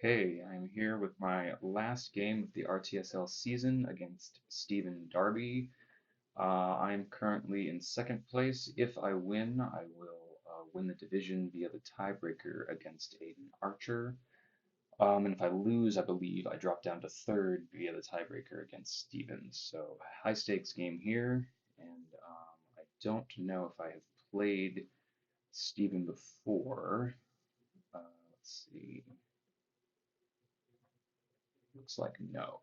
Okay, I'm here with my last game of the RTSL season against Stephen Darby. I'm currently in second place. If I win, I will win the division via the tiebreaker against Aiden Archer. And if I lose, I believe I drop down to third via the tiebreaker against Stevens. So high stakes game here, and I don't know if I have played Stephen before. Let's see. Looks like no.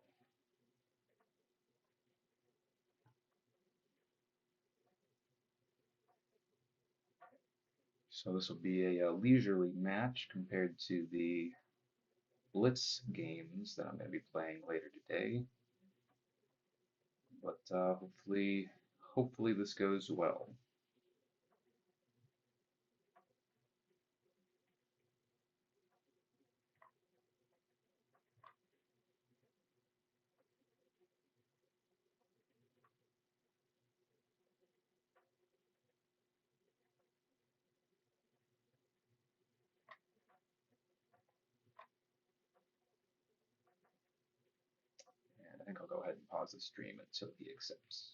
So this will be a leisurely match compared to the Blitz games that I'm going to be playing later today. But hopefully this goes well. And I think I'll go ahead and pause the stream until he accepts.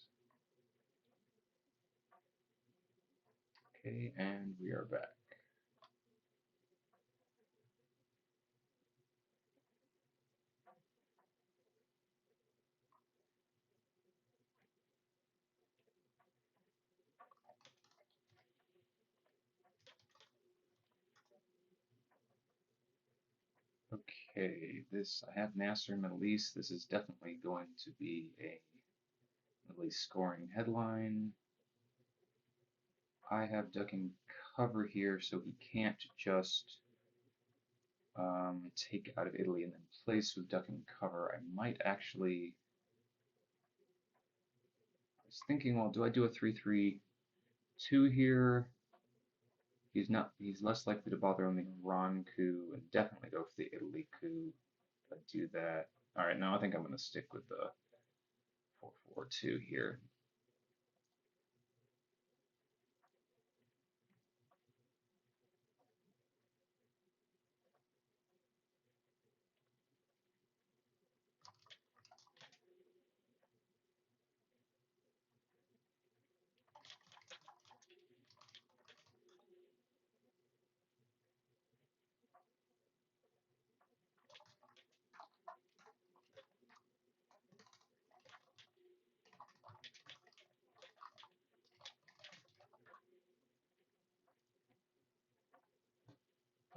Okay, and we are back. Okay, I have Nasser Middle East. This is definitely going to be a Middle East scoring headline. I have ducking cover here, so he can't just take out of Italy and then place with ducking cover. I might actually. I was thinking, well, do I do a 3-3-2 here? He's less likely to bother on the Iran coup and definitely go for the Italy coup. If I do that. Alright, now I think I'm going to stick with the 4-4-2 here.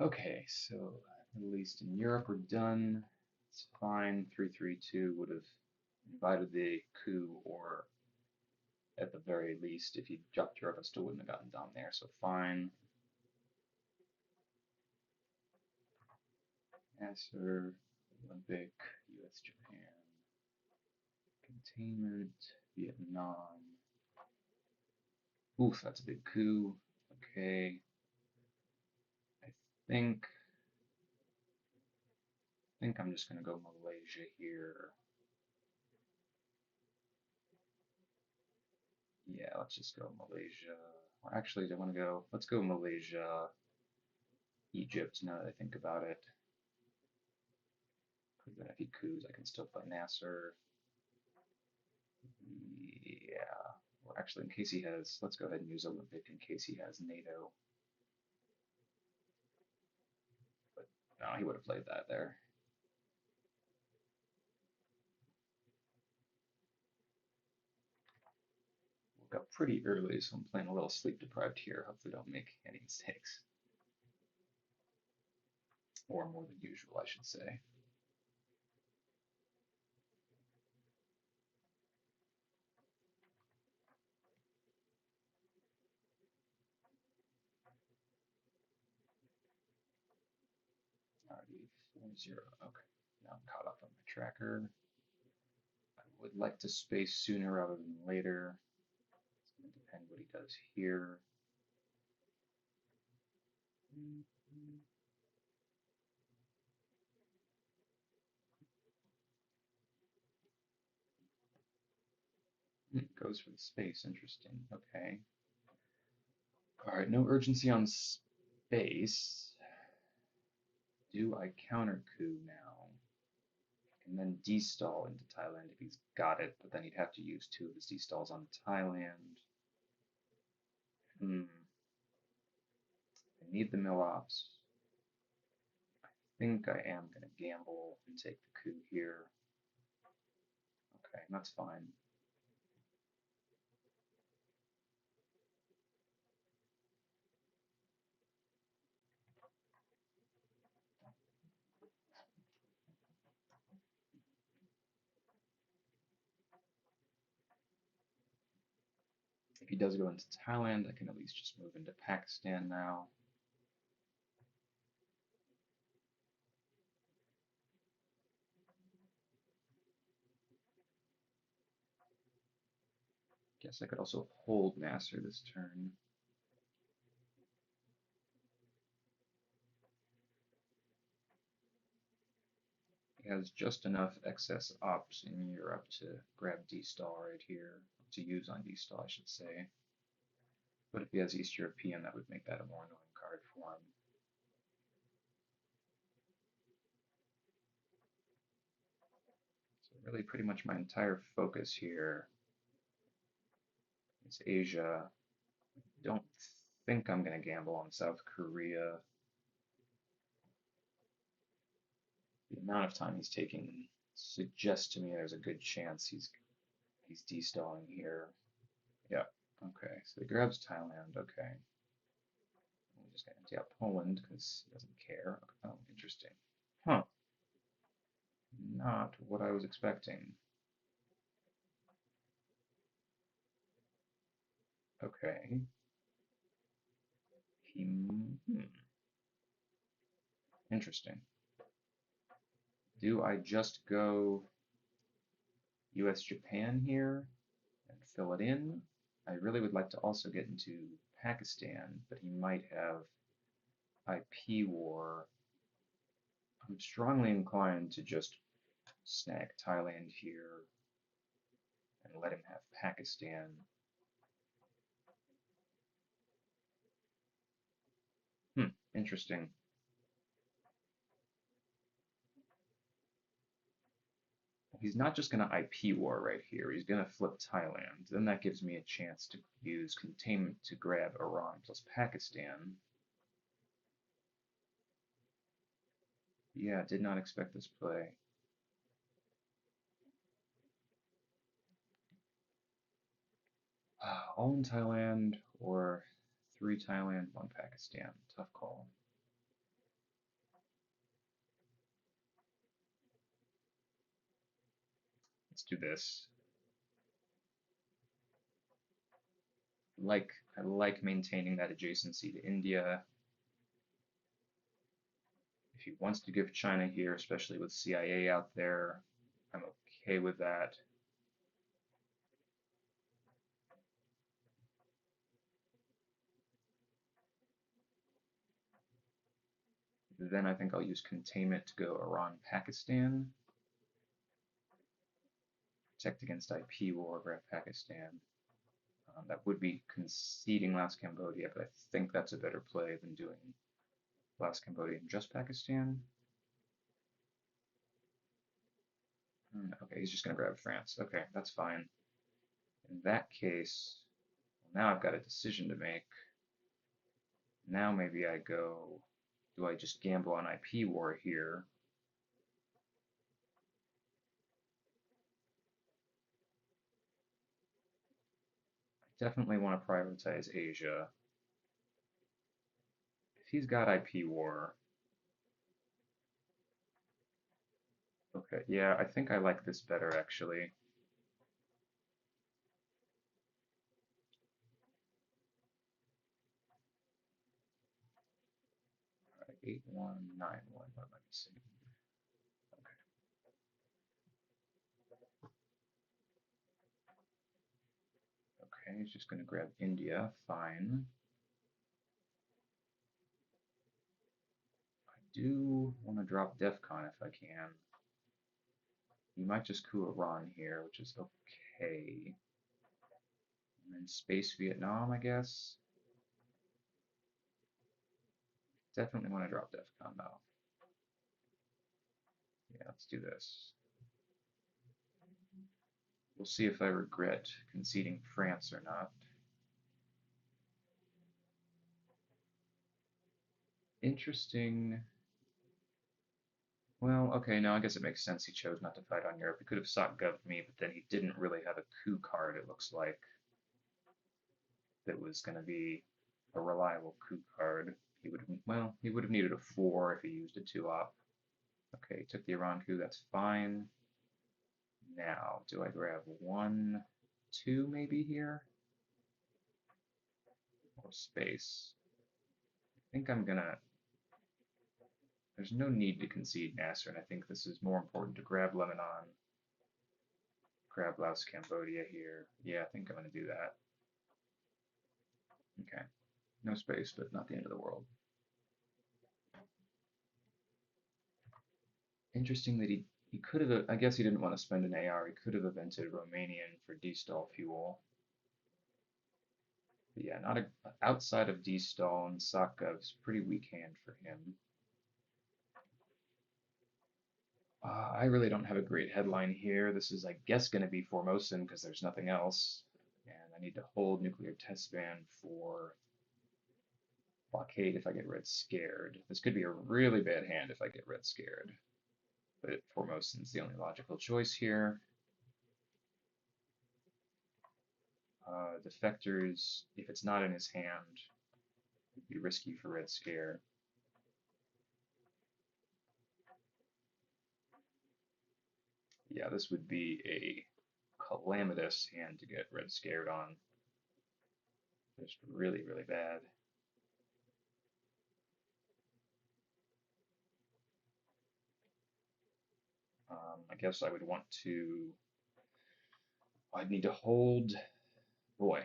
Okay, so Middle East and Europe are done. It's fine. 3-3-2 would have invited the coup, or at the very least, if he dropped Europe, I still wouldn't have gotten down there, so fine. Nasser, Olympic, US, Japan, containment, Vietnam. Oof, that's a big coup. Okay. I think I'm just gonna go Malaysia here. Yeah, let's just go Malaysia. Or actually, I want to go. Let's go Malaysia, Egypt. Now that I think about it, because then if he coups, I can still play Nasser. Yeah. Or actually, in case he has, let's go ahead and use Olympic in case he has NATO. But no, he would have played that there. Woke up pretty early, so I'm playing a little sleep deprived here. Hopefully, don't make any mistakes, or more than usual, I should say. Alrighty, 4-0. Okay, now I'm caught up on my tracker. I would like to space sooner rather than later. It's going to depend what he does here. Goes for the space. Interesting. Okay. All right. No urgency on space. Do I counter coup now? And then destall into Thailand if he's got it, but then he'd have to use two of his destalls on Thailand. I need the mill ops. I think I am going to gamble and take the coup here. Okay, that's fine. If he does go into Thailand, I can at least just move into Pakistan now. Guess I could also hold Nasser this turn. He has just enough excess ops in Europe to grab D-Stall right here, to use on D-Stall, I should say. But if he has East European, that would make that a more annoying card for him. So really pretty much my entire focus here is Asia. Don't think I'm going to gamble on South Korea. The amount of time he's taking suggests to me there's a good chance he's de-stalling here. Yeah, okay, so he grabs Thailand, okay. We're just going to empty out Poland because he doesn't care. Oh, interesting. Huh. Not what I was expecting. Okay. Interesting. Do I just go US Japan here and fill it in? I really would like to also get into Pakistan, but he might have IP war. I'm strongly inclined to just snag Thailand here and let him have Pakistan. Interesting. He's not just going to IP war right here. He's going to flip Thailand. Then that gives me a chance to use containment to grab Iran plus Pakistan. Yeah, did not expect this play. All in Thailand or 3 Thailand, 1 Pakistan. Tough call. Let's do this. I like maintaining that adjacency to India. If he wants to give China here, especially with CIA out there, I'm okay with that. Then I think I'll use containment to go Iran, Pakistan. Protect against IP war, grab Pakistan. That would be conceding last Cambodia, but I think that's a better play than doing last Cambodia and just Pakistan. Okay, he's just going to grab France. Okay, that's fine. In that case, now I've got a decision to make. Now maybe I go, do I just gamble on IP war here? I definitely want to prioritize Asia. If he's got IP war, okay, yeah, I think I like this better actually. 8191. What am I missing? Okay. Okay, he's just going to grab India. Fine. I do want to drop DEFCON if I can. He might just coup Iran here, which is okay. And then Space Vietnam, I guess. Definitely want to drop DEFCON though. let's do this. We'll see if I regret conceding France or not. Interesting. Well, okay, no, I guess it makes sense he chose not to fight on Europe. He could have sought Gov me, but then he didn't really have a coup card, it looks like, that was going to be a reliable coup card. He would have, well, he would have needed a 4 if he used a 2-op. Okay, took the Iran coup, that's fine. Now, do I grab 1, 2 maybe here? Or space? I think I'm gonna. There's no need to concede Nasser, and I think this is more important to grab Lebanon, grab Laos, Cambodia here. Yeah, I think I'm gonna do that. Okay, no space, but not the end of the world. Interesting that he could have. I guess he didn't want to spend an AR. He could have evented Romanian for D-stall fuel. But yeah, not a, outside of D-stall and Sakgov's pretty weak hand for him. I really don't have a great headline here. This is, I guess, going to be Formosan because there's nothing else. And I need to hold nuclear test ban for blockade if I get red scared. This could be a really bad hand if I get red scared. But Formosan's the only logical choice here. Defectors, if it's not in his hand, would be risky for red scare. Yeah, this would be a calamitous hand to get red scared on. Just really, really bad. I guess I would want to. I'd need to hold. Boy,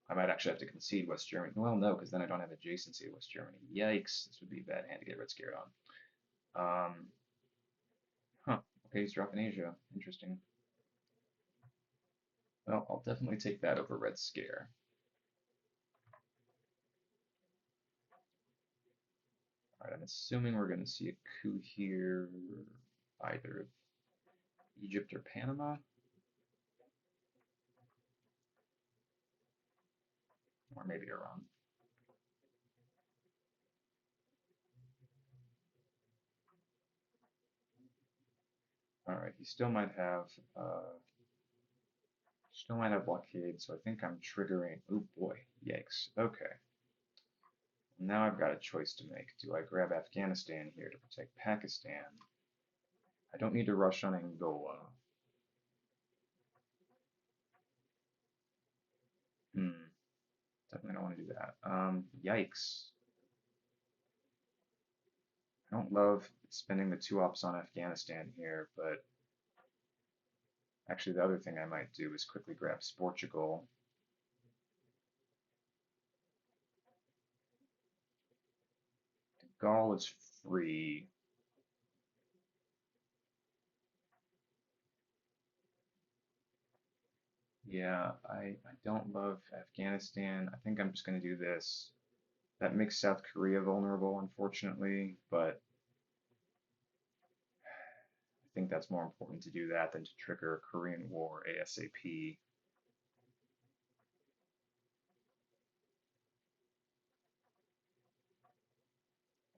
I might actually have to concede West Germany. Well, no, because then I don't have adjacency to West Germany. Yikes! This would be a bad hand to get red scared on. Huh. Okay, he's dropping Asia. Interesting. Well, I'll definitely take that over red scare. All right, I'm assuming we're going to see a coup here, either Egypt or Panama. Or maybe Iran. All right, he still might have blockade, so I think I'm triggering. Oh boy, yikes. Okay, now I've got a choice to make. Do I grab Afghanistan here to protect Pakistan? I don't need to rush on Angola. Definitely don't want to do that. Yikes. I don't love spending the 2-ops on Afghanistan here, but actually the other thing I might do is quickly grab Portugal. Gaul is free. Yeah, I don't love Afghanistan. I think I'm just going to do this. That makes South Korea vulnerable, unfortunately, but I think that's more important to do that than to trigger a Korean War ASAP.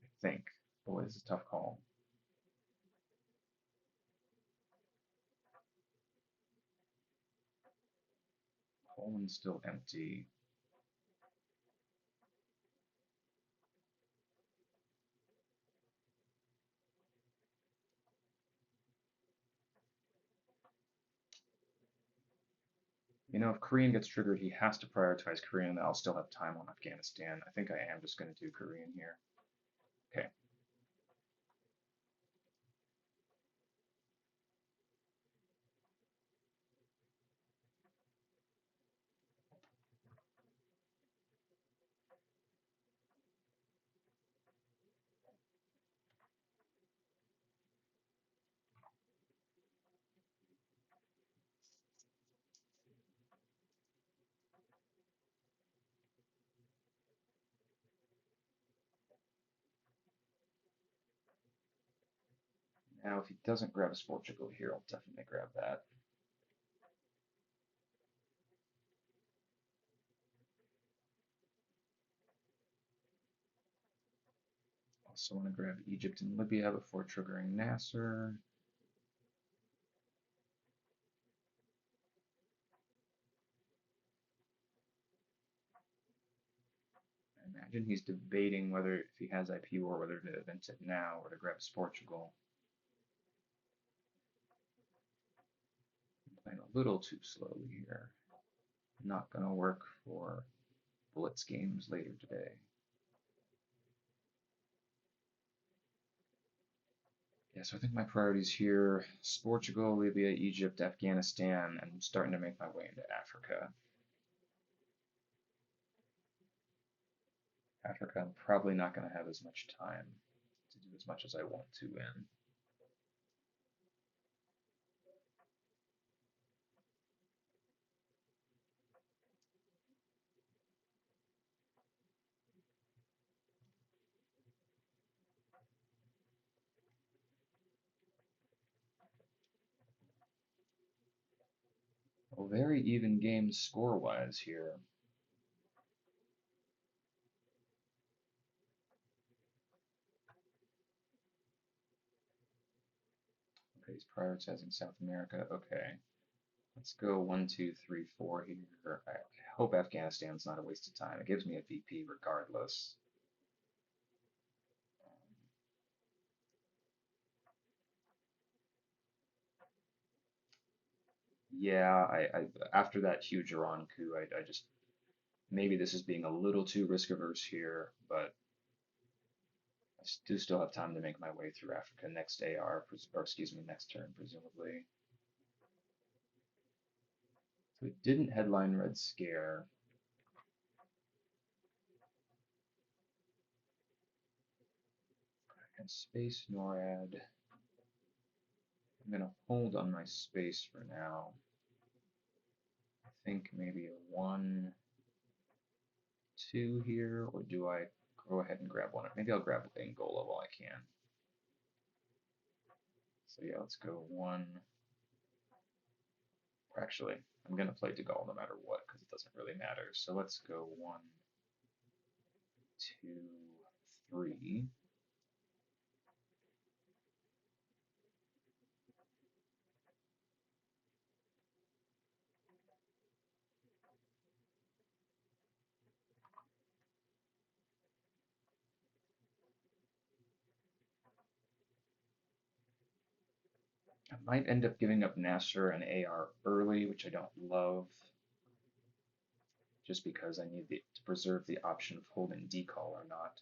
I think. Boy, this is a tough call. Poland's still empty. You know, if Korean gets triggered, he has to prioritize Korean, and I'll still have time on Afghanistan. I think I am just going to do Korean here. Okay. Now, if he doesn't grab his Portugal here, I'll definitely grab that. Also want to grab Egypt and Libya before triggering Nasser. I imagine he's debating whether, if he has IP war, whether to event it now or to grab his Portugal. I'm playing a little too slowly here. Not going to work for Blitz games later today. Yeah, so I think my priorities here, Portugal, Libya, Egypt, Afghanistan, and I'm starting to make my way into Africa. Africa, I'm probably not going to have as much time to do as much as I want to in. Well, very even games score-wise here. Okay, he's prioritizing South America. Okay, let's go 1, 2, 3, 4 here. I hope Afghanistan's not a waste of time. It gives me a VP regardless. Yeah, after that huge Iran coup, I just maybe this is being a little too risk averse here, but I do still have time to make my way through Africa next AR, or excuse me, next turn presumably. So it didn't headline Red Scare. And Space NORAD. I'm gonna hold on my space for now. I think maybe a 1, 2 here, or do I go ahead and grab one? Maybe I'll grab Angola while I can. So yeah, let's go 1. Or actually, I'm gonna play De Gaulle no matter what because it doesn't really matter. So let's go 1, 2, 3. I might end up giving up Nasser and AR early, which I don't love, just because I need to preserve the option of holding decall or not.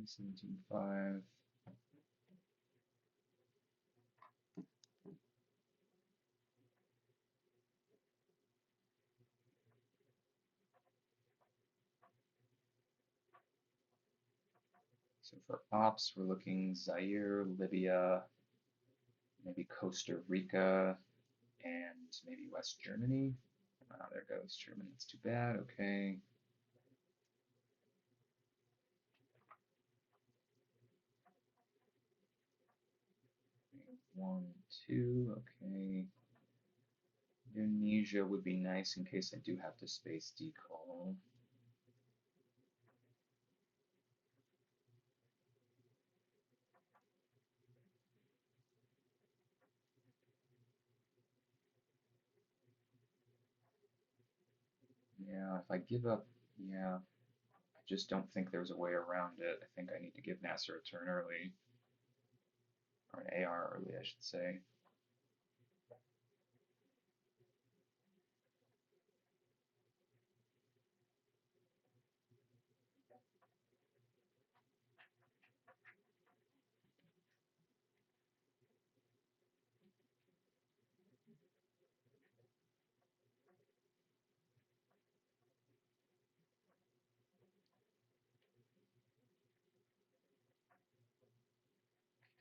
17.5. So for ops, we're looking Zaire, Libya, maybe Costa Rica, and maybe West Germany. Ah, there goes Germany. That's too bad. Okay. One, two. Okay. Indonesia would be nice in case I do have to space decall. Yeah, if I give up, yeah, I just don't think there's a way around it. I think I need to give Nasser a turn early, or an AR early, I should say.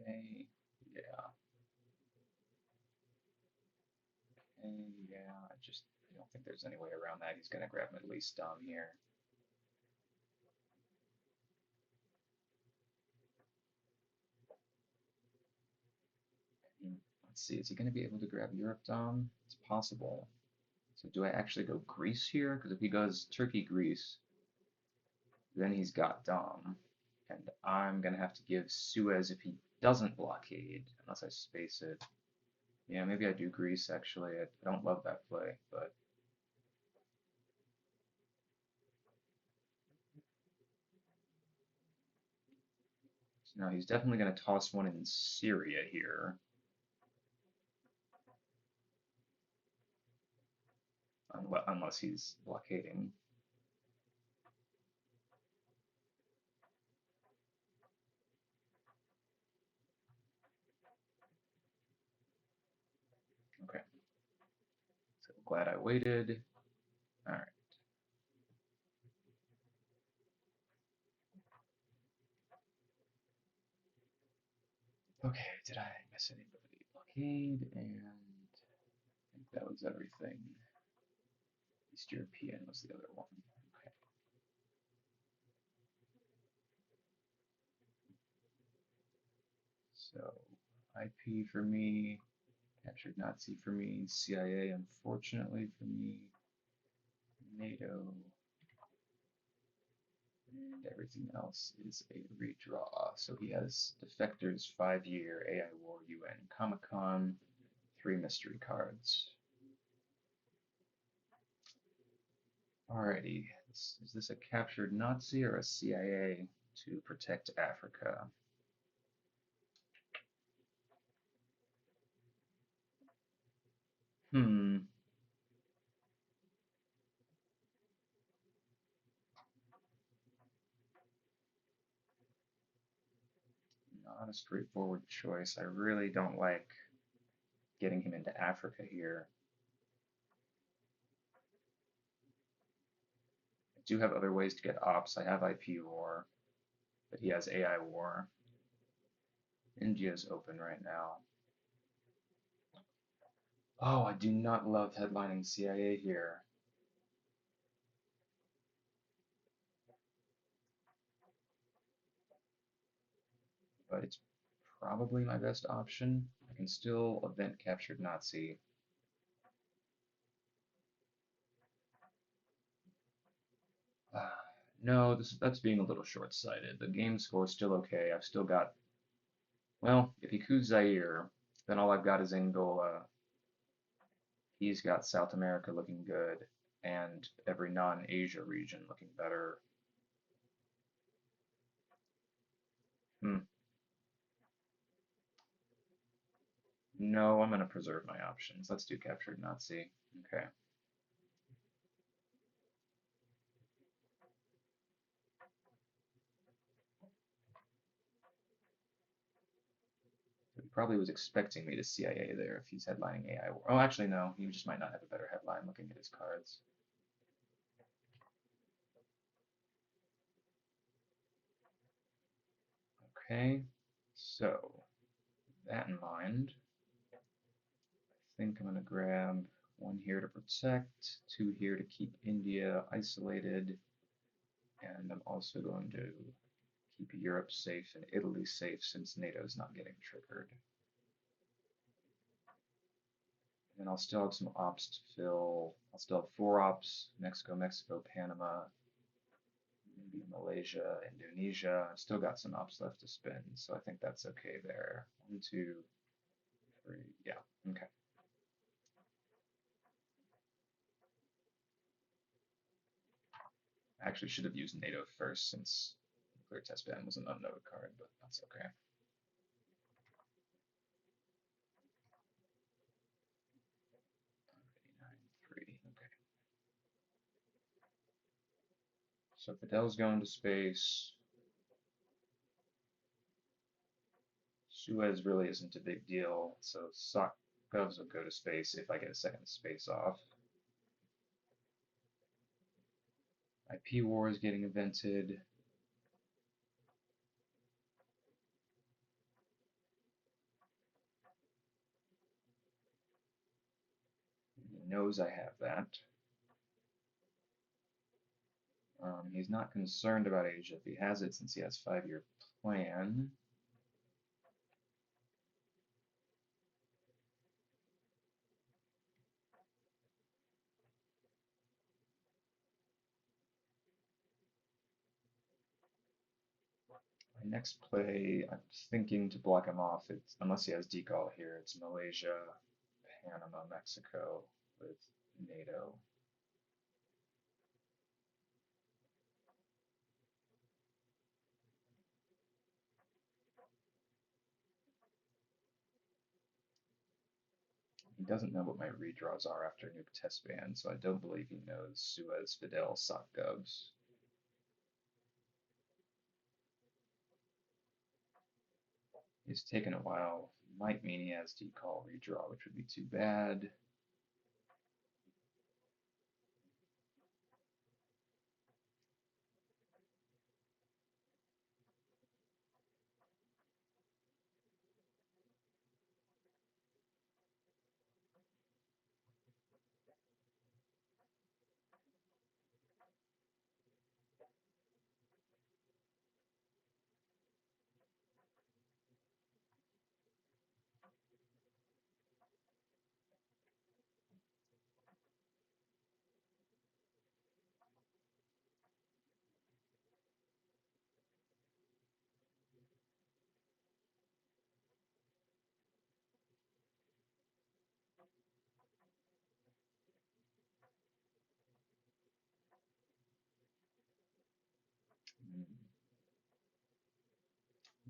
Okay, yeah, okay, yeah. I don't think there's any way around that. He's going to grab Middle East Dom here. Let's see, is he going to be able to grab Europe Dom? It's possible. So do I actually go Greece here? Because if he goes Turkey, Greece, then he's got Dom. And I'm going to have to give Suez if he doesn't blockade, unless I space it. Yeah, maybe I do Greece, actually. I don't love that play, but... No, he's definitely going to toss one in Syria here. Unless he's blockading. Okay. So glad I waited. All right. Okay, did I miss anybody? Blockade, and I think that was everything. East European was the other one. Okay. So IP for me, captured Nazi for me, CIA unfortunately for me, NATO, and everything else is a redraw. So he has Defectors 5-year, AI War, UN, Comic-Con, 3 mystery cards. Alrighty, is this a captured Nazi or a CIA to protect Africa? Hmm. Not a straightforward choice. I really don't like getting him into Africa here. I do have other ways to get ops. I have IP war, but he has AI war. India's open right now. Oh, I do not love headlining CIA here. But it's probably my best option. I can still event captured Nazi. No, that's being a little short-sighted. The game score's still okay. I've still got, well, if he coups Zaire, then all I've got is Angola. He's got South America looking good, and every non-Asia region looking better. Hmm. No, I'm going to preserve my options. Let's do captured Nazi. Okay. He probably was expecting me to CIA there if he's headlining AI. Oh, actually, no. He just might not have a better headline looking at his cards. Okay. So, that in mind, I think I'm going to grab 1 here to protect, 2 here to keep India isolated, and I'm also going to keep Europe safe and Italy safe since NATO's not getting triggered. And I'll still have some ops to fill. I'll still have 4 ops, Mexico, Panama, maybe Malaysia, Indonesia. I've still got some ops left to spin, so I think that's okay there. 1, 2, 3, yeah, okay. I actually should have used NATO first since Nuclear Test Ban was an unknown card, but that's okay. Okay. So Fidel's going to space. Suez really isn't a big deal, so Govs will go to space if I get a second space off. IP War is getting invented. He knows I have that. He's not concerned about Asia if he has it since he has 5-year plan. My next play, I'm thinking to block him off. It's unless he has decall here. It's Malaysia, Panama, Mexico with NATO. He doesn't know what my redraws are after Nuke Test Ban, so I don't believe he knows Suez, Fidel, Sock Govs. He's taken a while. Might mean he has decall redraw, which would be too bad.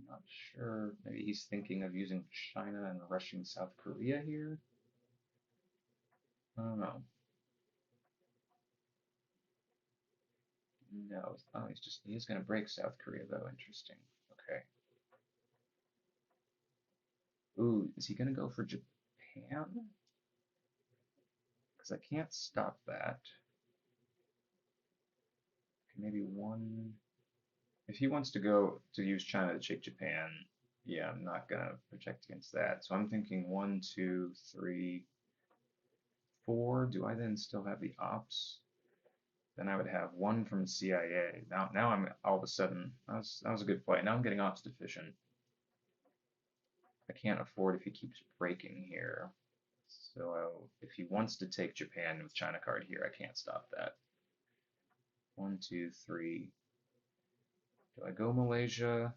Not sure. Maybe he's thinking of using China and rushing South Korea here. I don't know. No, oh, he's going to break South Korea though. Interesting. Okay. Ooh, is he going to go for Japan? Because I can't stop that. Maybe one. If he wants to go to use China to shake Japan, yeah, I'm not gonna protect against that. So I'm thinking 1, 2, 3, 4. Do I then still have the ops? Then I would have one from CIA. Now I'm all of a sudden that was a good play. Now I'm getting ops deficient. I can't afford if he keeps breaking here. So if he wants to take Japan with China card here, I can't stop that. 1, 2, 3. Do I go Malaysia?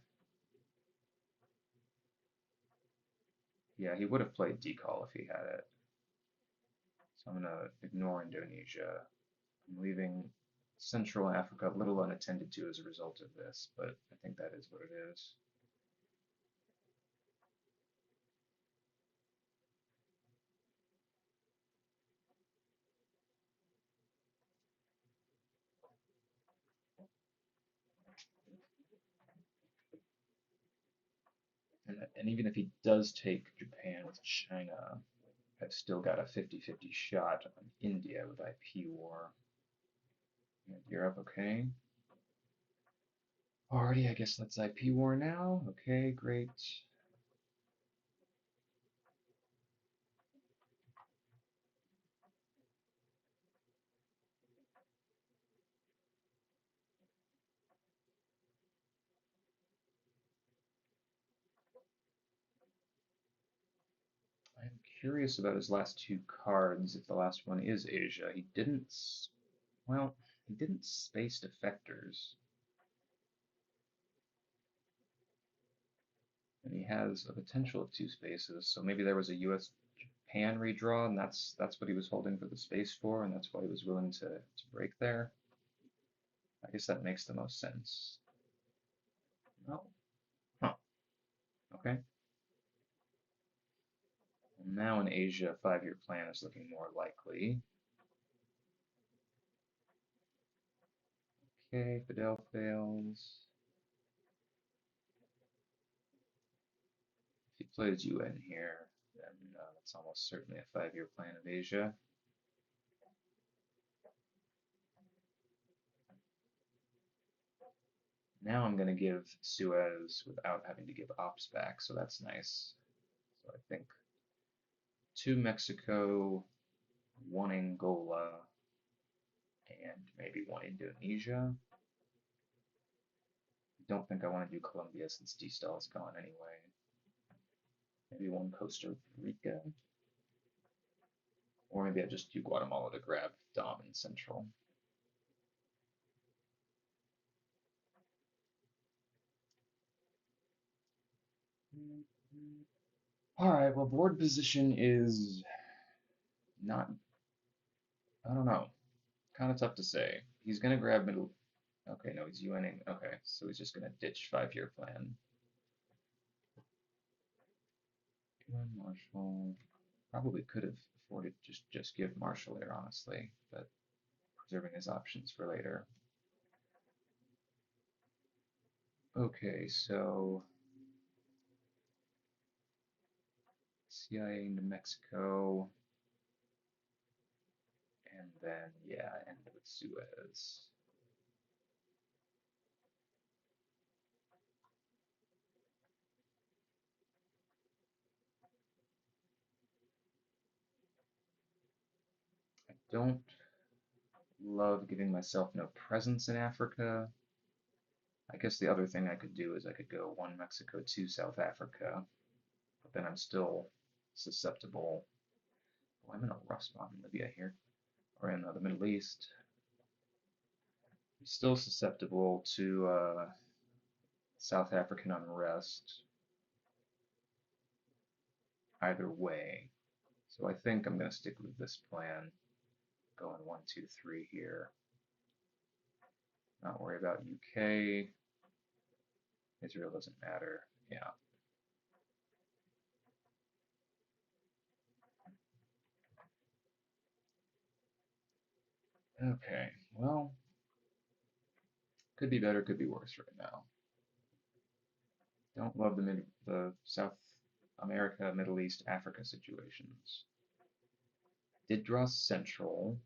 Yeah, he would have played decall if he had it. So I'm gonna ignore Indonesia. I'm leaving Central Africa a little unattended to as a result of this, but I think that is what it is. And even if he does take Japan with China, I've still got a 50-50 shot on India with IP war. And Europe, okay. Alrighty, I guess that's IP war now. Okay, great. I'm curious about his last two cards, if the last one is Asia. Well, he didn't space defectors. And he has a potential of 2 spaces, so maybe there was a US Japan redraw, and that's what he was holding for the space for, and that's why he was willing to break there. I guess that makes the most sense. No. Huh. Okay. And now in Asia, 5-year plan is looking more likely. Okay, Fidel fails. If he plays UN here, then it's almost certainly a 5-year plan of Asia. Now I'm going to give Suez without having to give ops back, so that's nice. So I think 2 Mexico, 1 Angola, and maybe 1 Indonesia. don't think I want to do Colombia since D-Style is gone anyway. Maybe one Costa Rica? Or maybe I just do Guatemala to grab Dom in Central. Alright, well, board position is not, I don't know, kind of tough to say. He's going to grab middle. Okay, no, he's UNing. Okay, so he's just going to ditch 5-year plan. Marshall. Probably could have afforded just give Marshall there, honestly, but preserving his options for later. Okay, so CIA into Mexico, and then, yeah, end with Suez. I don't love giving myself no presence in Africa. I guess the other thing I could do is I could go 1 Mexico, 2 South Africa, but then I'm still susceptible. Oh, I'm in a rough spot in Libya here, or in the Middle East. I'm still susceptible to South African unrest either way. So I think I'm going to stick with this plan, going 1, 2, 3 here. Not worry about UK. Israel doesn't matter. Yeah. Okay. Well, could be better, could be worse right now. Don't love the South America, Middle East, Africa situations. Did draw Central.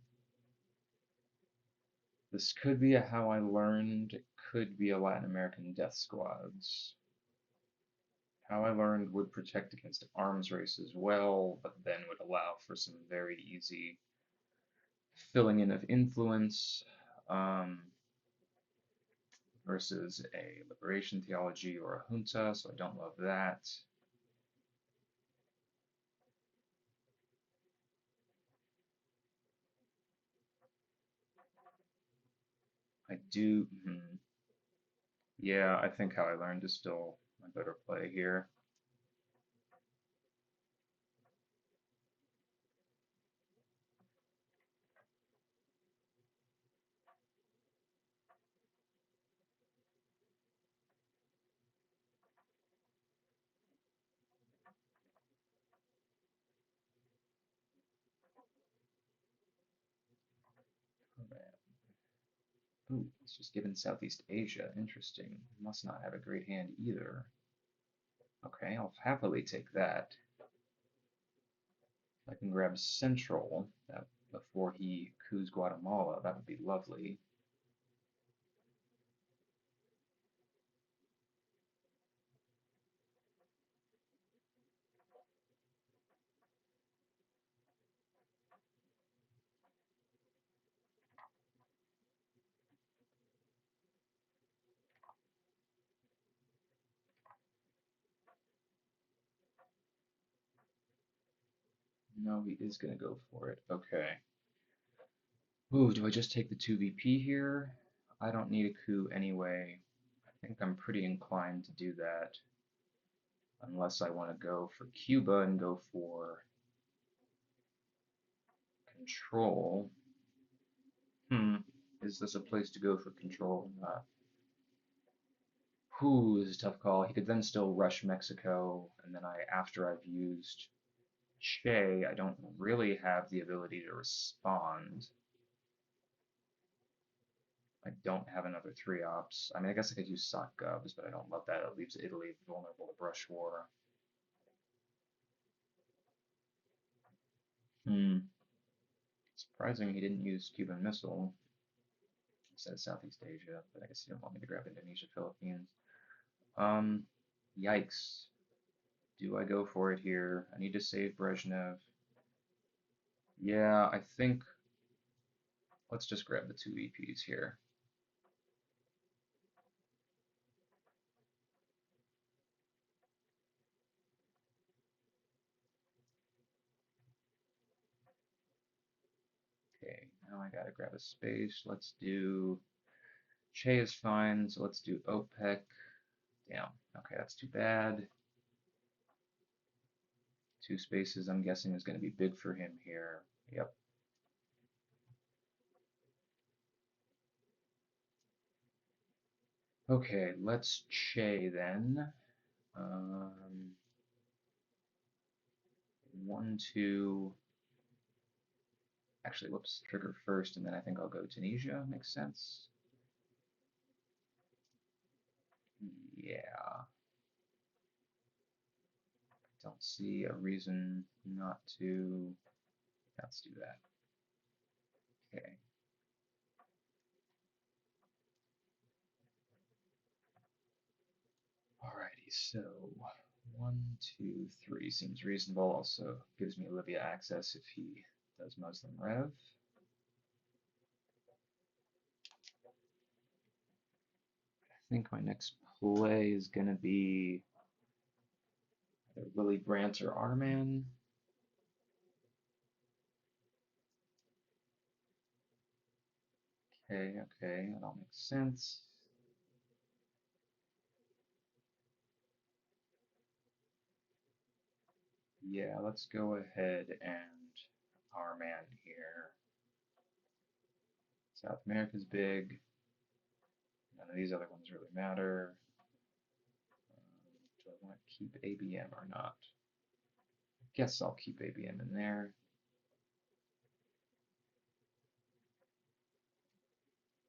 This could be a How I Learned. It could be a Latin American Death Squads. How I Learned would protect against arms race as well, but then would allow for some very easy filling in of influence versus a liberation theology or a junta, so I don't love that. I do, yeah, I think How I Learned is still a better play here. Ooh, it's just given Southeast Asia. Interesting. Must not have a great hand either. Okay, I'll happily take that. I can grab Central before he coups Guatemala. That would be lovely. No, he is going to go for it. Okay. Ooh, do I just take the 2 VP here? I don't need a coup anyway. I think I'm pretty inclined to do that. Unless I want to go for Cuba and go for control. Is this a place to go for control? Who is a tough call. He could then still rush Mexico, and then after I've used Che, I don't really have the ability to respond. I don't have another 3 ops. I mean, I guess I could use sock gubs, but I don't love that. It leaves Italy vulnerable to brush war. Surprising he didn't use Cuban Missile instead of Southeast Asia, but I guess you don't want me to grab Indonesia, Philippines. Yikes. Do I go for it here? I need to save Brezhnev. Yeah, I think let's just grab the 2 EPs here. Now I gotta grab a space. Let's do Che is fine, so let's do OPEC. Damn. Okay, that's too bad. 2 spaces, I'm guessing, is going to be big for him here. Yep. Okay, let's Che then. 1, 2. Actually, whoops, trigger first, and then I think I'll go Tunisia. Makes sense. Yeah. Don't see a reason not to. Let's do that. Okay. Alrighty, so 1, 2, 3 seems reasonable. Also gives me Libya access if he does Muslim Rev. I think my next play is going to be either Willy Brandt or Arman. Okay, okay, that all makes sense. Yeah, let's go ahead and Arman here. South America's big. None of these other ones really matter. Do I want to keep ABM or not? Guess I'll keep ABM in there.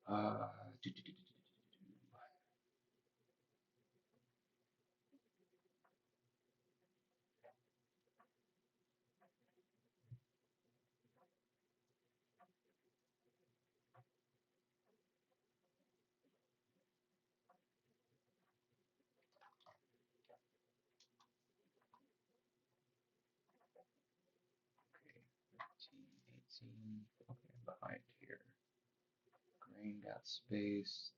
Uh, do, do, do, do, okay, 15, 18. Okay, I'm behind here. Grain got spaced.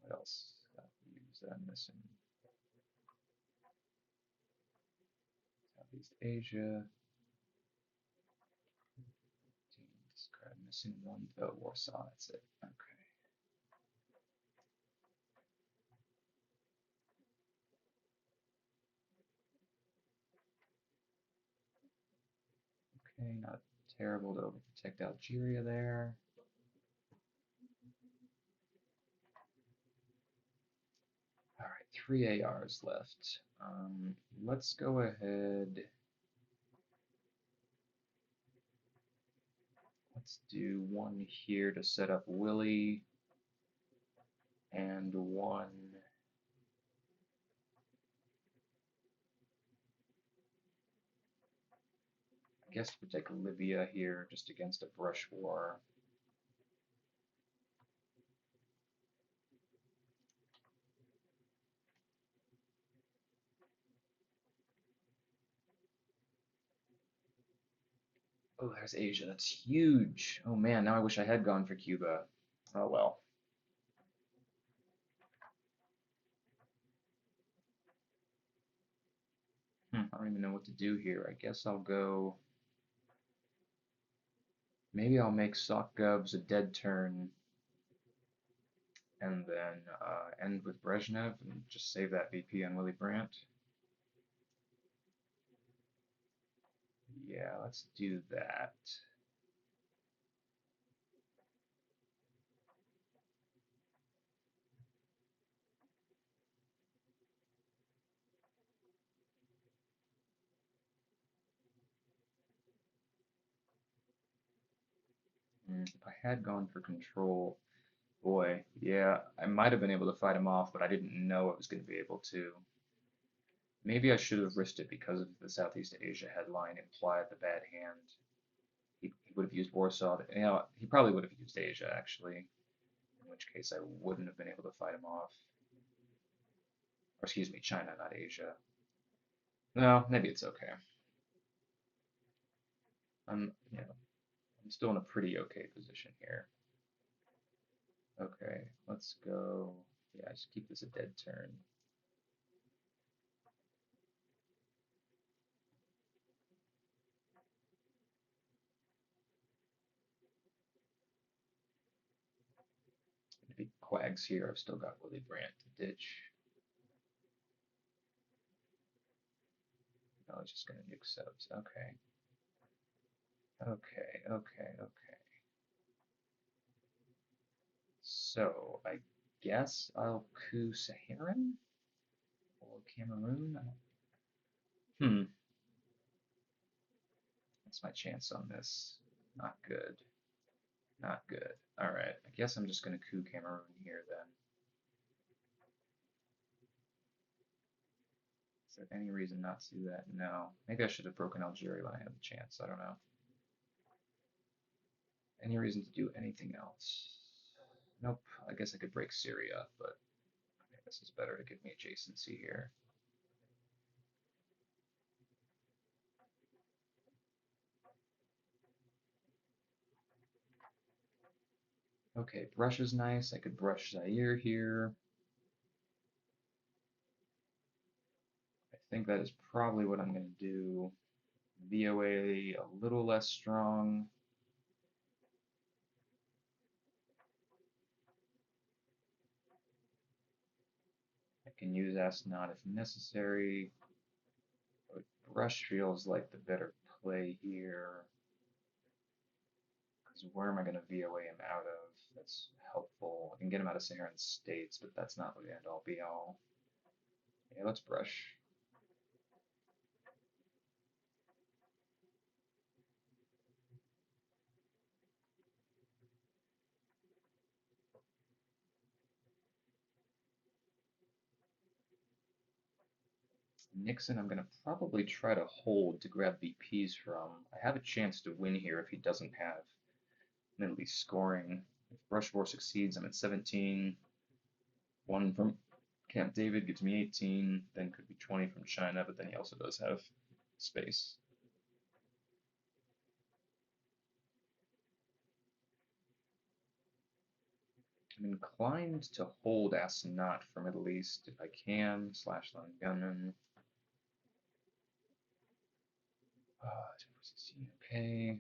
What else got views that I'm missing? Southeast Asia. Discard missing one. Oh, Warsaw. That's it. Okay. Okay, not terrible to overprotect Algeria there. All right, 3 ARs left. Let's go ahead. Let's do one here to set up Willie, and one. I guess we'll take Libya here just against a brush war. Oh, there's Asia. That's huge. Oh man, now I wish I had gone for Cuba. Oh well. I don't even know what to do here. I guess I'll go. Maybe I'll make Sock Gubs a dead turn and then end with Brezhnev and just save that VP on Willy Brandt. Yeah, let's do that. If I had gone for control, boy, yeah, I might have been able to fight him off, but I didn't know I was going to be able to. Maybe I should have risked it because of the Southeast Asia headline implied the bad hand. He would have used Warsaw. He probably would have used Asia, actually, in which case I wouldn't have been able to fight him off. Or excuse me, China, not Asia. No, maybe it's okay. I'm still in a pretty okay position here. Okay, let's go. Yeah, just keep this a dead turn. quags here. I've still got Willie Brandt to ditch. No, it's just going to nuke subs. Okay. Okay. So, I guess I'll coup Saharan? Or Cameroon? Hmm. What's my chance on this? Not good. Not good. Alright, I guess I'm just going to coup Cameroon here then. Is there any reason not to do that? No. Maybe I should have broken Algeria when I had the chance. I don't know. Any reason to do anything else? Nope. I guess I could break Syria, but I think this is better to give me adjacency here. Okay, brush is nice. I could brush Zaire here. I think that is probably what I'm going to do. VOA a little less strong. I can use Astronaut if necessary. But brush feels like the better play here. Because where am I going to VOA him out of? That's helpful. I can get him out of Saharan states, but that's not the end all be all. Yeah, let's brush. Nixon, I'm going to probably try to hold to grab VPs from. I have a chance to win here if he doesn't have Middle East scoring. If Rush 4 succeeds, I'm at 17. One from Camp David gives me 18, then could be 20 from China, but then he also does have space. I'm inclined to hold Astronaut for Middle East if I can, slash Lone Gunman. Okay.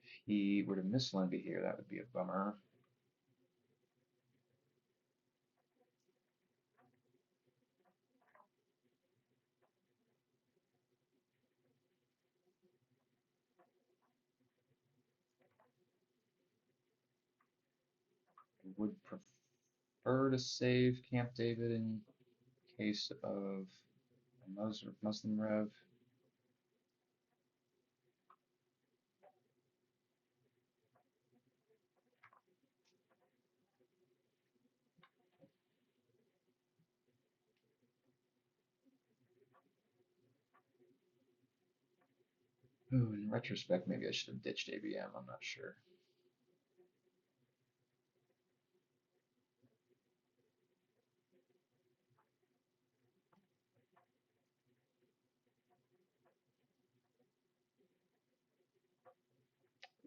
If he were to miss Lenby here, that would be a bummer. I would prefer to save Camp David in case of a Muslim Rev. Ooh, in retrospect, maybe I should have ditched ABM, I'm not sure.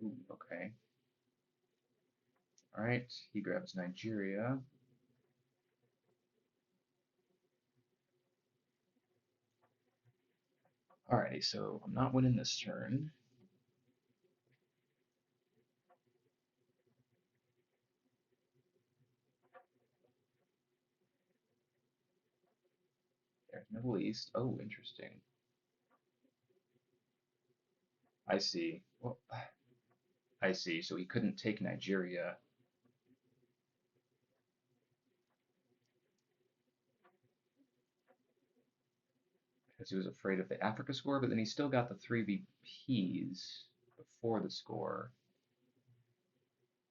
Ooh, okay. Alright, he grabs Nigeria. Alrighty, so I'm not winning this turn. There's Middle East. Oh, interesting. I see. Well, I see. So he couldn't take Nigeria because he was afraid of the Africa score, but then he still got the 3 VPs before the score.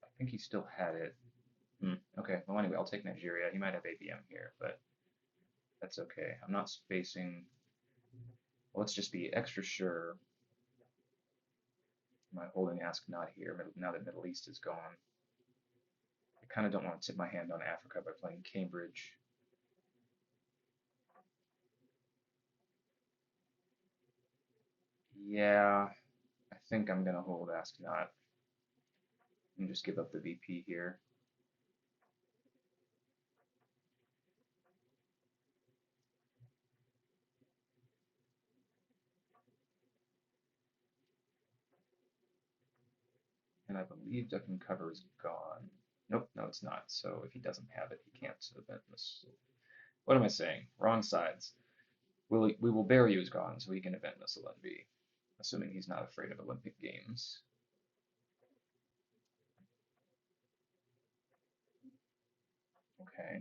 I think he still had it. Okay, well, anyway, I'll take Nigeria. He might have ABM here, but that's okay. I'm not spacing. Well, let's just be extra sure. Am I holding Ask Not here now that Middle East is gone? I kind of don't want to tip my hand on Africa by playing Cambridge. Yeah, I think I'm going to hold Ask Not and just give up the VP here. And I believe duck and cover is gone. Nope, no, it's not. So if he doesn't have it, he can't event missile. What am I saying? Wrong sides. We will bury you is gone, so he can event missile NB, assuming he's not afraid of Olympic Games. Okay.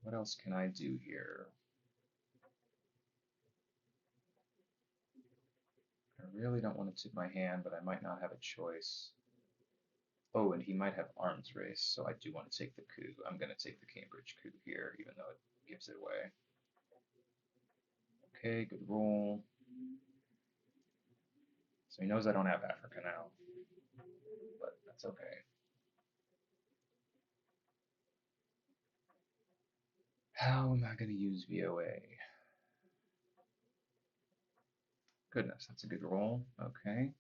What else can I do here? I really don't want to tip my hand, but I might not have a choice. Oh, and he might have arms race, so I do want to take the coup. I'm going to take the Cambridge coup here, even though it gives it away. Okay, good roll. So he knows I don't have Africa now, but that's okay. How am I going to use VOA? Goodness, that's a good roll. Okay.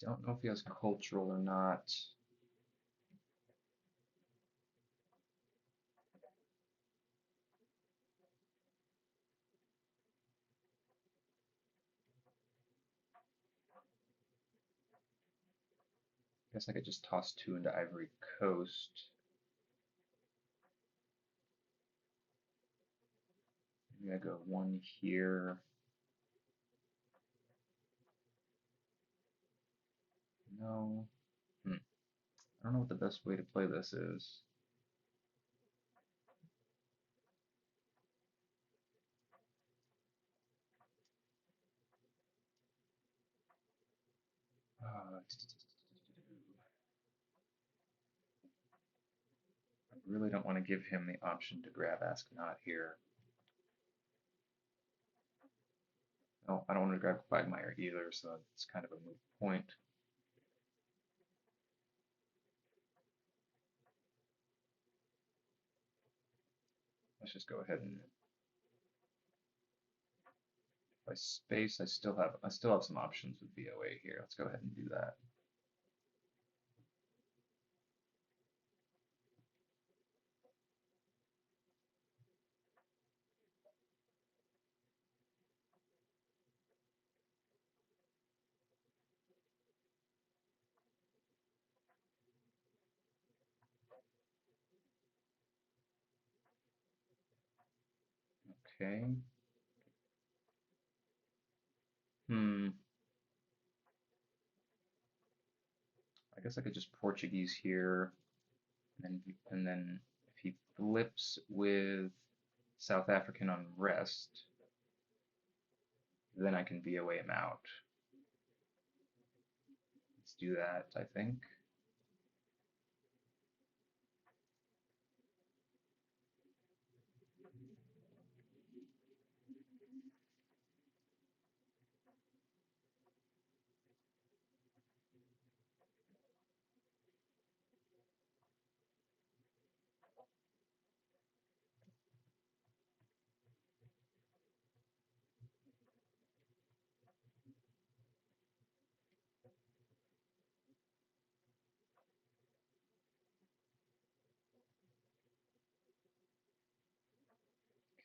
Don't know if he has cultural or not. Guess I could just toss 2 into Ivory Coast. Maybe I go 1 here. No. I don't know what the best way to play this is. I really don't want to give him the option to grab Ask Not here. No, I don't want to grab Quagmire either, so it's kind of a moot point. Let's just go ahead and if I space, I still have some options with VOA here. Let's go ahead and do that. Okay. I guess I could just Portuguese here, and then if he flips with South African on rest, then I can VOA him out. Let's do that, I think.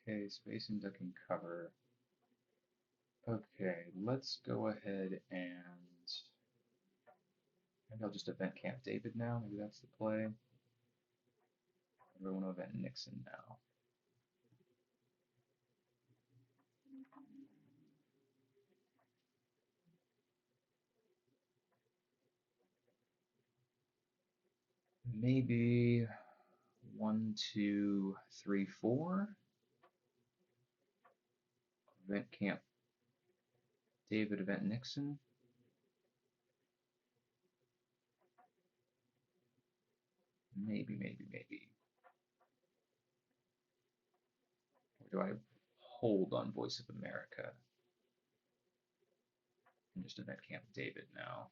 Okay, spacing duck and cover. Okay, let's go ahead and maybe I'll just event Camp David now. Maybe that's the play. Maybe I want to event Nixon now. Maybe 1, 2, 3, 4. Event Camp David, event Nixon. Maybe, maybe, maybe. Or do I hold on Voice of America and just event Camp David now?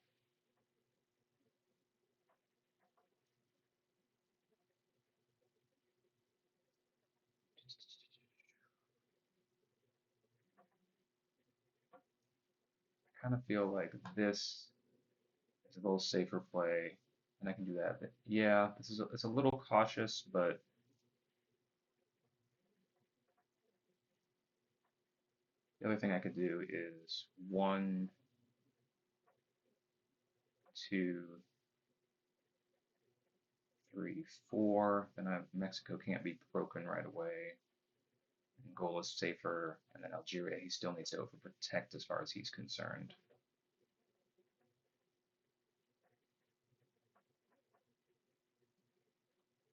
I kind of feel like this is a little safer play, and I can do that. But yeah, it's a little cautious, but The other thing I could do is 1, 2, 3, 4. Then Mexico can't be broken right away. Angola's safer, and then Algeria, he still needs to overprotect as far as he's concerned.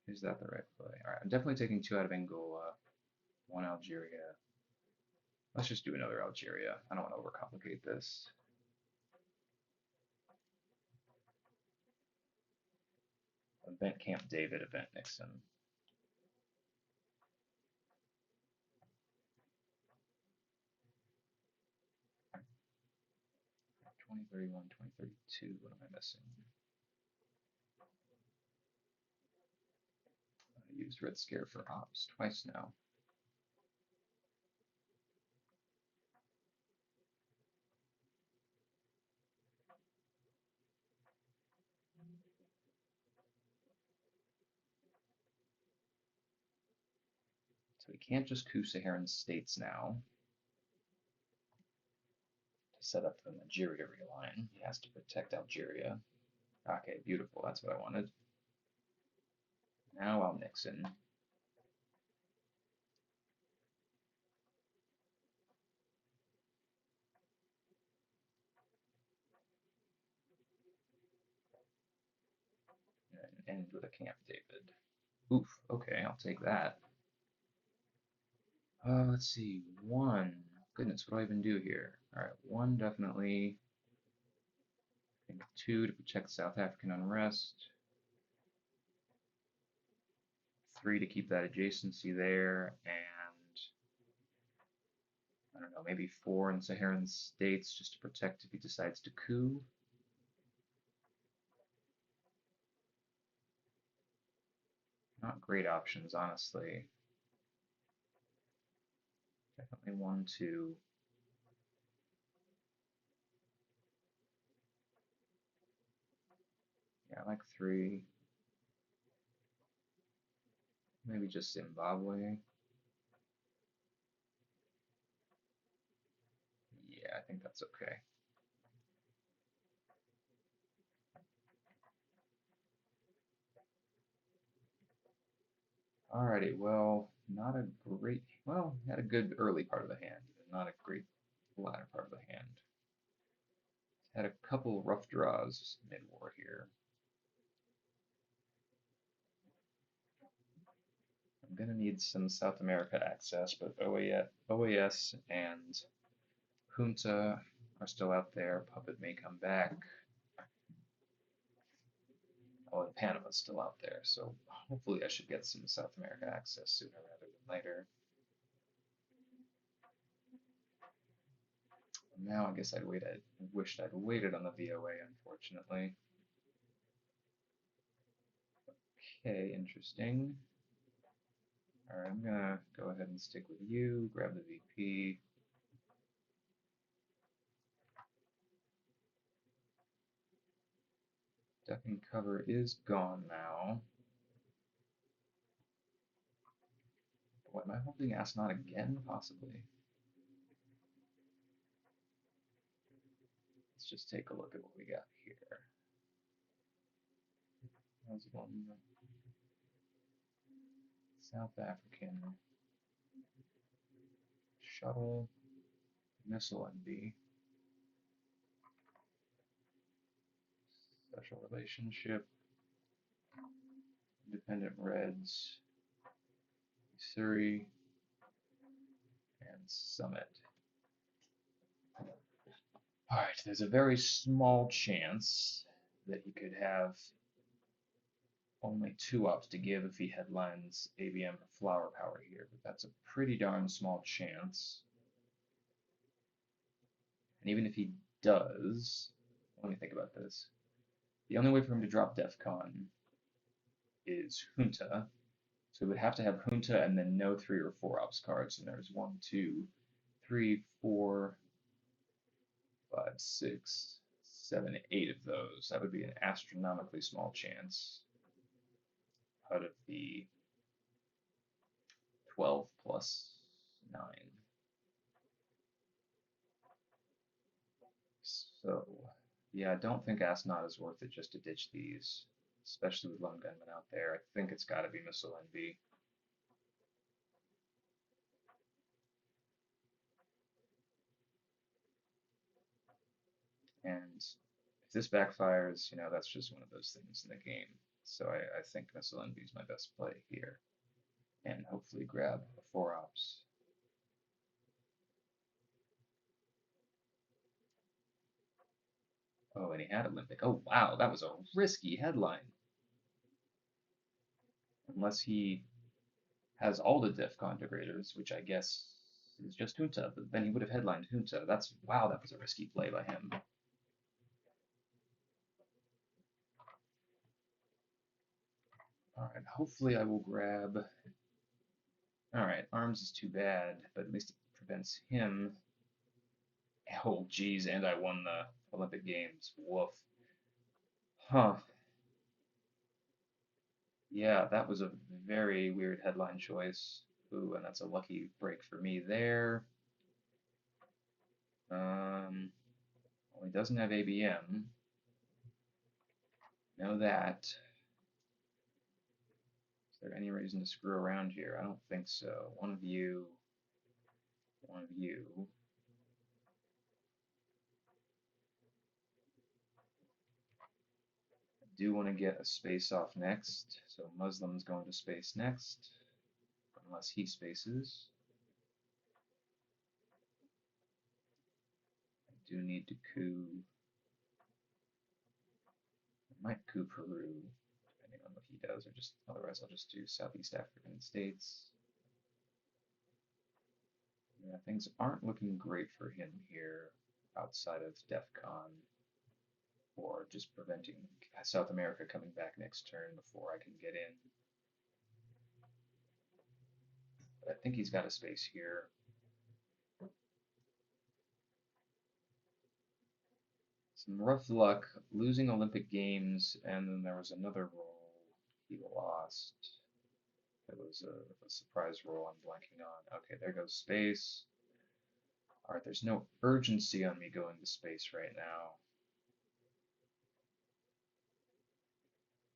Is that the right play? Alright, I'm definitely taking 2 out of Angola, 1 Algeria. Let's just do another Algeria. I don't want to overcomplicate this. Event Camp David, Event Nixon. 2031, 2032, what am I missing? I used Red Scare for ops twice now. So we can't just coup Saharan states now to set up the Nigeria realign. He has to protect Algeria. Okay, beautiful. That's what I wanted. Now I'll Nixon. And end with a Camp David. Oof, okay, I'll take that. Let's see, 1. Goodness, what do I even do here? Alright, 1 definitely. I think 2 to protect South African unrest. 3 to keep that adjacency there, and I don't know, maybe 4 in Saharan states just to protect if he decides to coup. Not great options, honestly. Definitely 1, 2. Yeah, I like 3. Maybe just Zimbabwe. Yeah, I think that's okay. Alrighty, well, not a great, well, had a good early part of the hand, not a great latter part of the hand. Had a couple rough draws mid-war here. I'm going to need some South America access, but OAS and Junta are still out there. Puppet may come back. Oh, and Panama's still out there, so hopefully I should get some South America access sooner rather than later. Now I guess I wished I'd waited on the VOA, unfortunately. Okay, interesting. Alright, I'm gonna go ahead and stick with you, grab the VP. Ducking cover is gone now. What, am I holding Astronaut again? Possibly. Let's just take a look at what we got here. How's one South African shuttle missile NB. Special relationship. Independent Reds. Surrey. And Summit. Alright, there's a very small chance that he could have only 2 ups to give if he headlines ABM or Flower Power here, but that's a pretty darn small chance. And even if he does, let me think about this. The only way for him to drop DEFCON is Junta, so he would have to have Junta and then no 3 or 4 ups cards, and there's 1, 2, 3, 4, 5, 6, 7, 8 of those. That would be an astronomically small chance out of the 12 plus 9. So, yeah, I don't think Astronaut is worth it just to ditch these, especially with lone gunmen out there. I think it's got to be Missile NV. And if this backfires, that's just one of those things in the game. So I think Missile NV is my best play here. And hopefully grab a 4-ops. Oh, and he had Olympic. Oh, wow, that was a risky headline. Unless he has all the DEFCON degraders, which I guess is just Junta, but then he would have headlined Junta. Wow, that was a risky play by him. Alright, hopefully I will grab... Alright, arms is too bad, but at least it prevents him. Oh, geez, and I won the Olympic Games. Woof. Huh. Yeah, that was a very weird headline choice. Ooh, and that's a lucky break for me there. Well, he doesn't have ABM. Know that. Is there any reason to screw around here? I don't think so. One of you. One of you. I do want to get a space off next, so Muslim's going to space next, unless he spaces. I do need to coup. I might coup Peru, depending on what he does, or just otherwise I'll just do Southeast African states. Yeah, things aren't looking great for him here outside of DEFCON, or just preventing South America coming back next turn before I can get in. But I think he's got a space here. Some rough luck, losing Olympic Games, and then there was another roll he lost. It was a surprise roll I'm blanking on. Okay, there goes space. Alright, there's no urgency on me going to space right now.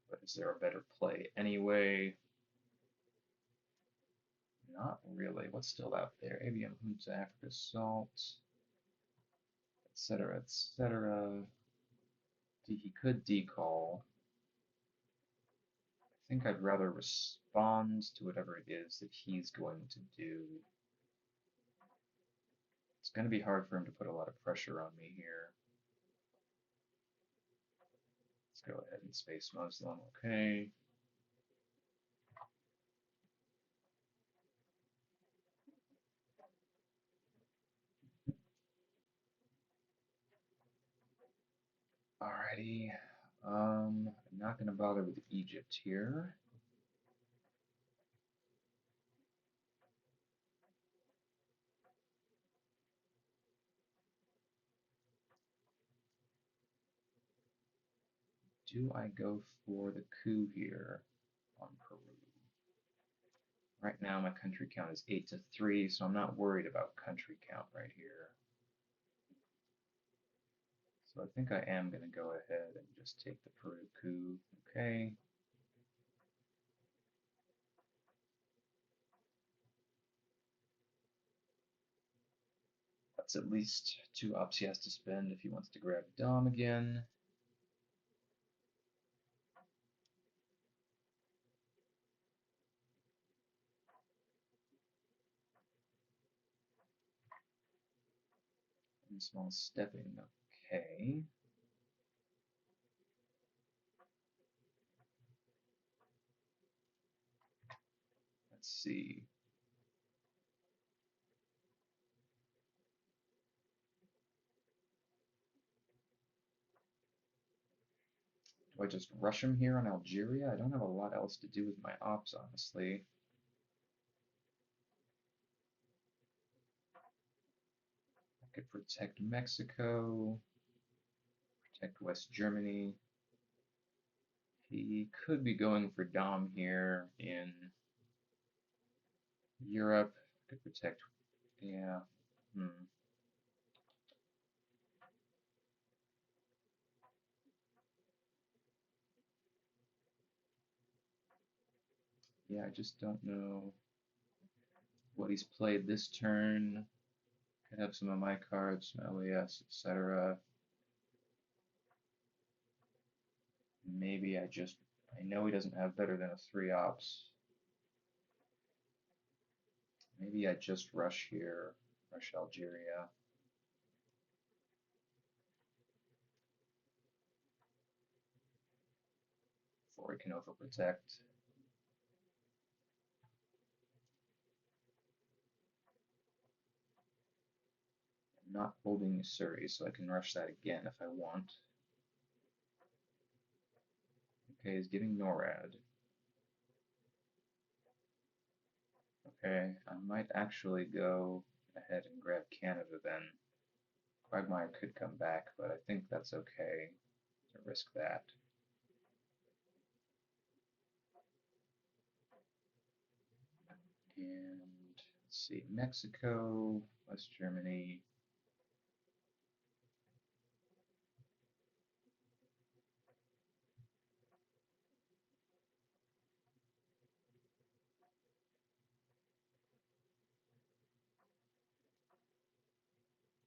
But is there a better play anyway? Not really. What's still out there? ABM, Hoots, Africa, Salt, etc., etc. He could decall. I think I'd rather respond to whatever it is that he's going to do. It's going to be hard for him to put a lot of pressure on me here. Let's go ahead and space Muslim. Okay. Alrighty. I'm not going to bother with Egypt here. Do I go for the coup here on Peru? Right now my country count is 8-3, so I'm not worried about country count right here. So I think I am going to go ahead and just take the Peru coup. Okay. That's at least 2 ops he has to spend if he wants to grab Dom again. And small stepping. Okay. Let's see. Do I just rush him here on Algeria? I don't have a lot else to do with my ops, honestly. I could protect Mexico, protect West Germany. He could be going for Dom here in Europe. Could protect, yeah. Yeah, I just don't know what he's played this turn. Could have some of my cards, some LAS, etc. Maybe I know he doesn't have better than a 3 ops. Maybe I just rush here, rush Algeria, before he can overprotect. I'm not holding Surrey, so I can rush that again if I want. Okay, he's getting NORAD. Okay, I might actually go ahead and grab Canada then. Quagmire could come back, but I think that's okay to risk that. And let's see, Mexico, West Germany.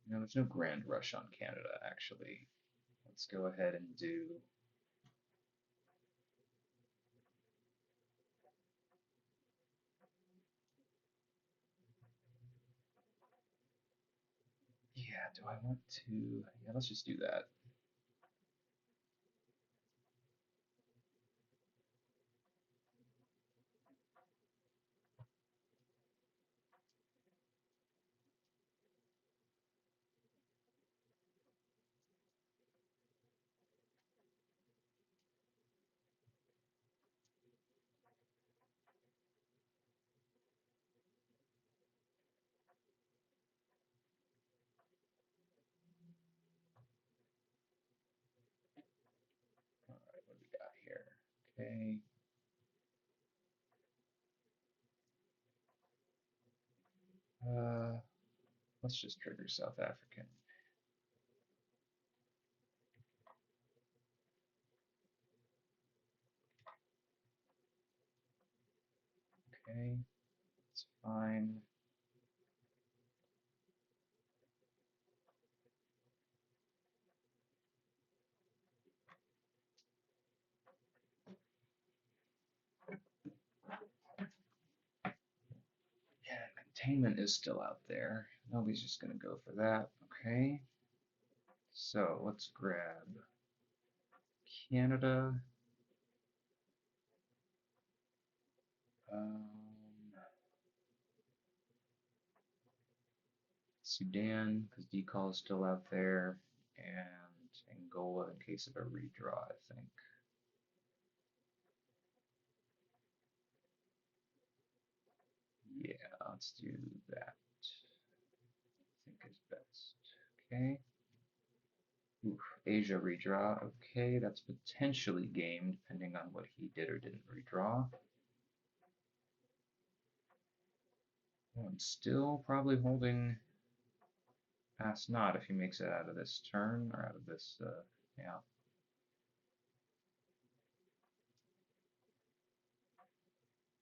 No, there's no grand rush on Canada, actually. Let's go ahead and do. Yeah, do I want to? Yeah, let's just do that. All right, what do we got here? Okay. Let's just trigger South African. Okay, it's fine. Yeah, containment is still out there. Nobody's just gonna go for that. Okay. So let's grab Canada. Um, Sudan, because decall is still out there, and Angola in case of a redraw, I think. Yeah, let's do that. I think is best. Okay. Oof, Asia redraw. Okay, that's potentially game depending on what he did or didn't redraw. Oh, I'm still probably holding pass not if he makes it out of this turn or out of this. Yeah.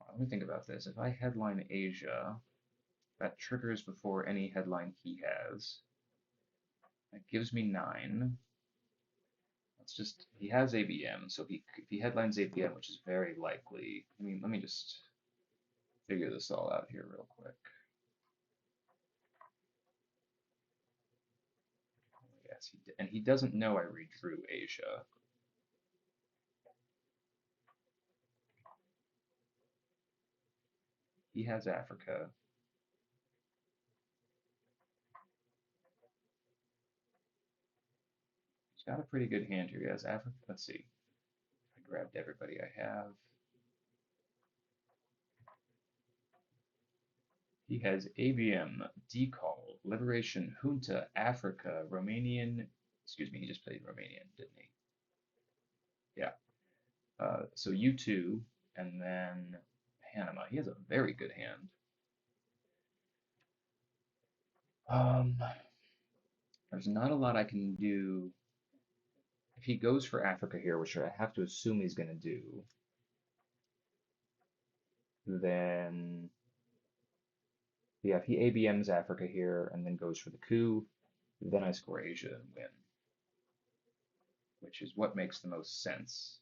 Let me think about this. If I headline Asia, that triggers before any headline he has. That gives me 9. Let's just, he has ABM, so if he headlines ABM, which is very likely, I mean, let me just figure this all out here real quick. Yes, and he doesn't know I redrew Asia. He has Africa. He's got a pretty good hand here. He has Africa. Let's see. I grabbed everybody I have. He has ABM, Decall, Liberation, Junta, Africa, Romanian. Excuse me, he just played Romanian, didn't he? Yeah. So U2, and then Panama. He has a very good hand. Um, there's not a lot I can do. If he goes for Africa here, which I have to assume he's going to do, Then, yeah, if he ABMs Africa here and then goes for the coup, then I score Asia and win, which is what makes the most sense.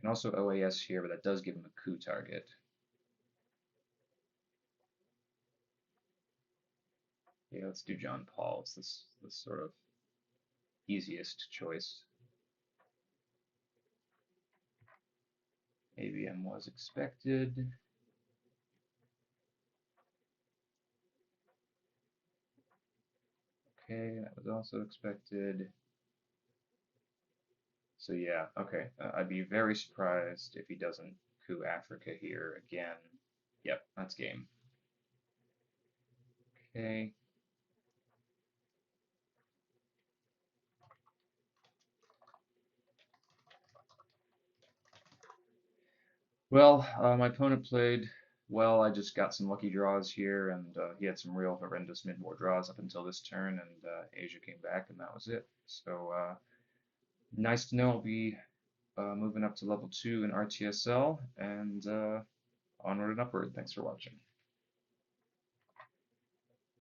And also OAS here, but that does give him a coup target. Yeah, let's do John Paul. It's this sort of easiest choice. ABM was expected. Okay, that was also expected. So yeah, okay. I'd be very surprised if he doesn't coup Africa here again. Yep, that's game. Okay. Well, my opponent played well. I just got some lucky draws here, and he had some real horrendous mid-board draws up until this turn, and Asia came back, and that was it. So nice to know I'll be moving up to level 2 in RTSL, and onward and upward. Thanks for watching.